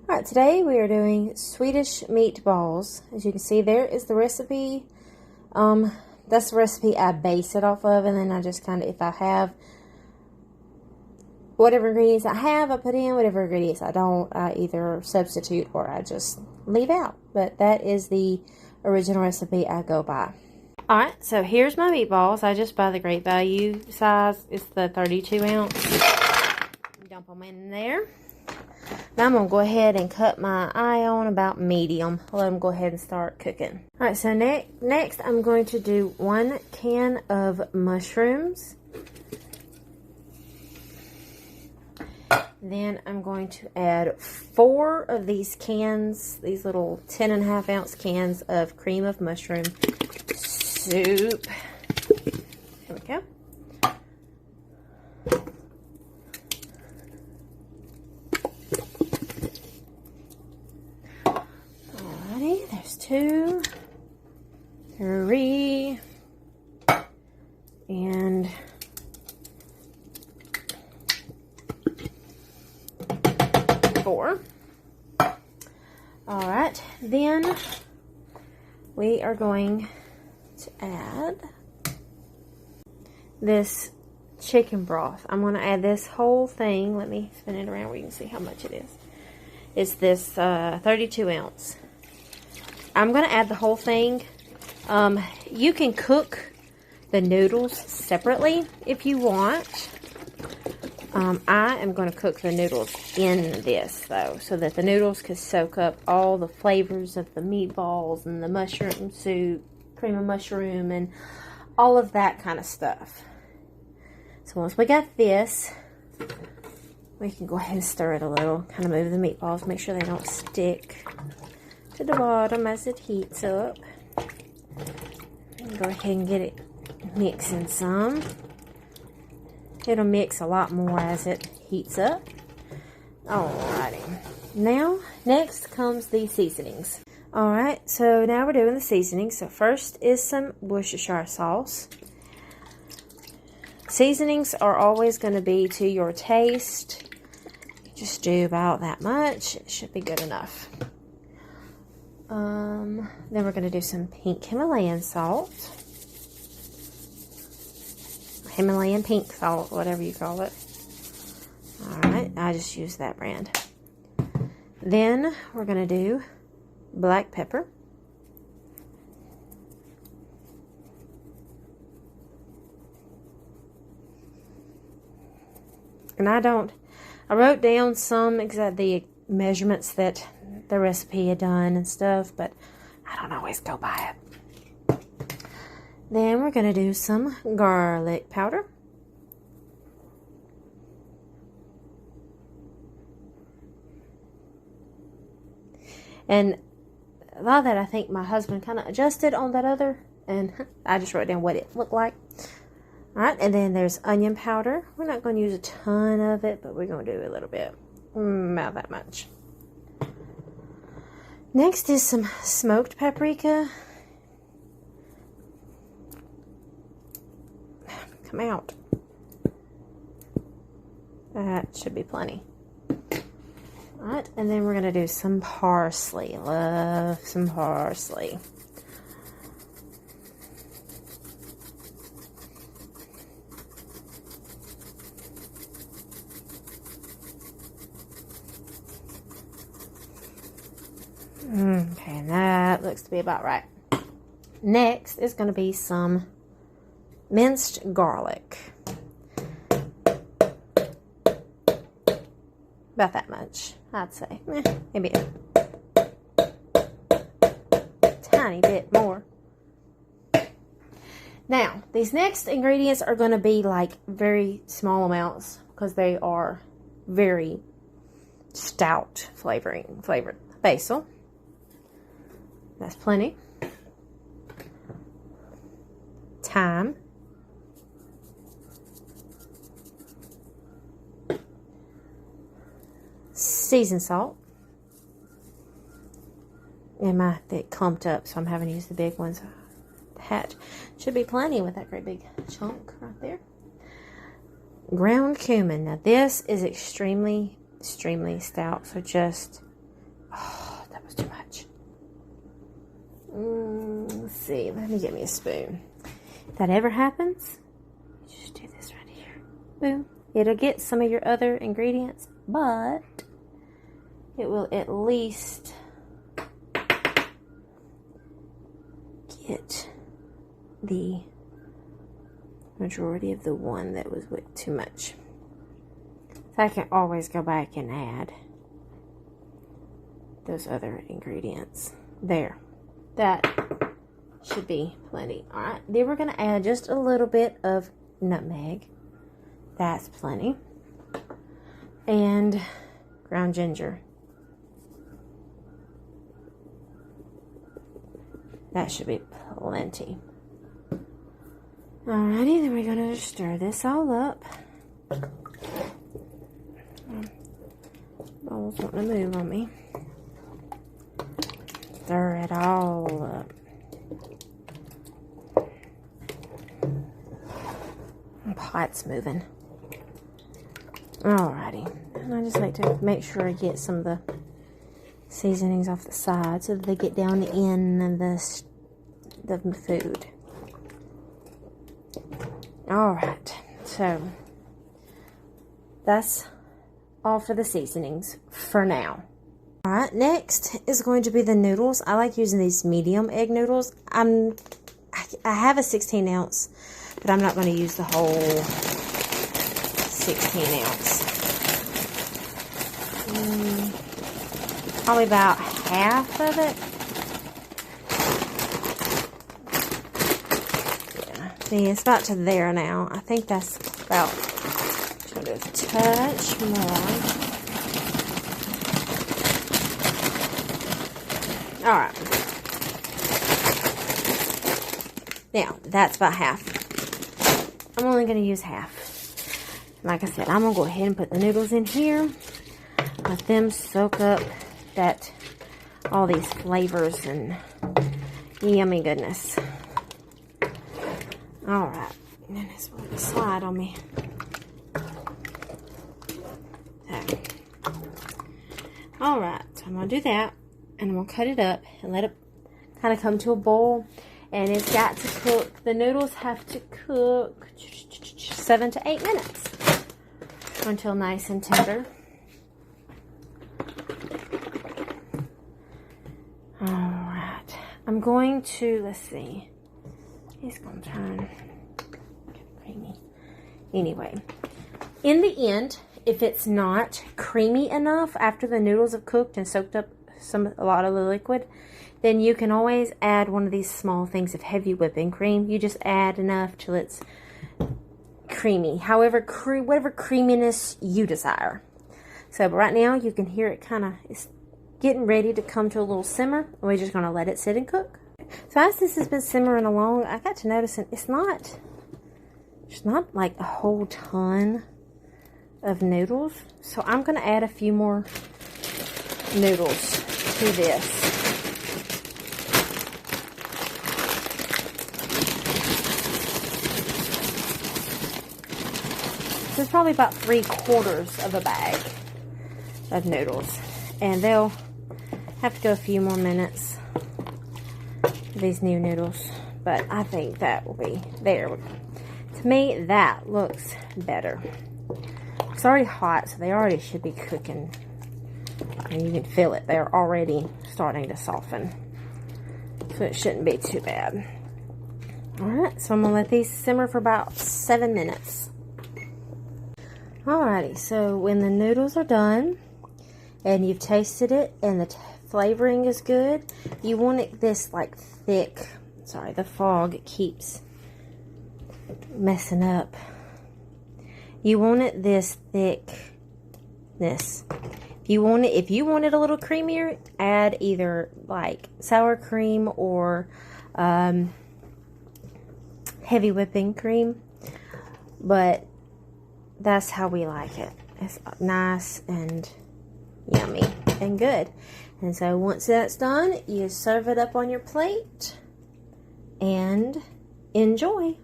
Alright, today we are doing Swedish meatballs. As you can see, there is the recipe. That's the recipe I base it off of, and then I just kind of, if I have whatever ingredients I have, I put in. Whatever ingredients I don't, I either substitute or I just leave out. But that is the original recipe I go by. Alright, so here's my meatballs. I just buy the Great Value size. It's the 32 ounce. Dump them in there. Now I'm going to go ahead and cut my eye on about medium. I'll let them go ahead and start cooking. Alright, so next I'm going to do 1 can of mushrooms. Then I'm going to add 4 of these cans, these little 10.5 ounce cans of cream of mushroom soup. There we go. Alrighty, there's 2, 3, and 4. Alright, then we are going to add this chicken broth. I'm going to add this whole thing. Let me spin it around where you can see how much it is. It's this 32 ounce. I'm going to add the whole thing. You can cook the noodles separately if you want. I am going to cook the noodles in this, though, so that the noodles can soak up all the flavors of the meatballs and the mushroom soup, cream of mushroom, and all of that kind of stuff. So once we got this, we can go ahead and stir it a little, kind of move the meatballs, make sure they don't stick to the bottom as it heats up. And go ahead and get it mixing some. It'll mix a lot more as it heats up. Alrighty. Now, next comes the seasonings. Alright, so now we're doing the seasonings. So first is some Worcestershire sauce. Seasonings are always going to be to your taste. Just do about that much. It should be good enough. Then we're going to do some pink Himalayan salt. Himalayan pink salt, whatever you call it. Alright, I just use that brand. Then we're going to do black pepper. And I wrote down some the measurements that the recipe had done and stuff, but I don't always go by it. Then we're going to do some garlic powder. And a lot of that I think my husband kind of adjusted on that other, and I just wrote down what it looked like. Alright, and then there's onion powder. We're not going to use a ton of it, but we're going to do a little bit. About that much. Next is some smoked paprika. Come out. That should be plenty. Alright, and then we're going to do some parsley. Love some parsley. Okay, and that looks to be about right. Next is going to be some minced garlic. About that much, I'd say. Maybe a tiny bit more. Now, these next ingredients are going to be like very small amounts because they are very stout flavored. Basil. That's plenty. Thyme. Seasoned salt. And they clumped up, so I'm having to use the big ones. That should be plenty with that great big chunk right there. Ground cumin. Now this is extremely stout, so just Oh, that was too much. Let's see. Let me get me a spoon. If that ever happens, just do this right here. Boom. It'll get some of your other ingredients, but it will at least get the majority of the one that was with too much. So I can always go back and add those other ingredients. There. That should be plenty. Alright, then we're going to add just a little bit of nutmeg. That's plenty. And ground ginger. That should be plenty. Alrighty, then we're going to stir this all up. Bowl's wanting to move on me. Stir it all up. My pot's moving. Alrighty. And I just like to make sure I get some of the seasonings off the side so that they get down in the food. Alright. So, that's all for the seasonings for now. Alright, next is going to be the noodles. I like using these medium egg noodles. I have a 16 ounce, but I'm not going to use the whole 16 ounce. Probably about half of it. Yeah, see, it's about to there now. I think that's about just a touch more. Alright. Now, that's about half. I'm only going to use half. Like I said, I'm going to go ahead and put the noodles in here. Let them soak up all these flavors and yummy goodness. Alright. And then this will slide on me. Okay. Alright. So I'm going to do that. And I'm going to cut it up and let it kind of come to a boil. And it's got to cook. The noodles have to cook 7 to 8 minutes until nice and tender. Alright. I'm going to, let's see. It's going to turn creamy. Anyway. In the end, if it's not creamy enough after the noodles have cooked and soaked up a lot of the liquid, then you can always add one of these small things of heavy whipping cream. You just add enough till it's creamy. However, whatever creaminess you desire. So, but right now you can hear it it's getting ready to come to a little simmer. And we're just going to let it sit and cook. So as this has been simmering along, I got to noticing it's not like a whole ton of noodles. So I'm going to add a few more noodles to this. So it's probably about 3/4 of a bag of noodles. And they'll have to go a few more minutes, these new noodles. But I think that will be there. To me, that looks better. It's already hot, so they already should be cooking. And you can feel it. They're already starting to soften. So it shouldn't be too bad. Alright, so I'm going to let these simmer for about 7 minutes. Alrighty, so when the noodles are done, and you've tasted it, and the flavoring is good, you want it this like thick. Sorry, the fog keeps messing up. You want it this thickness. If you want it a little creamier, add either like sour cream or heavy whipping cream. But that's how we like it. It's nice and yummy and good. And so once that's done, you serve it up on your plate and enjoy.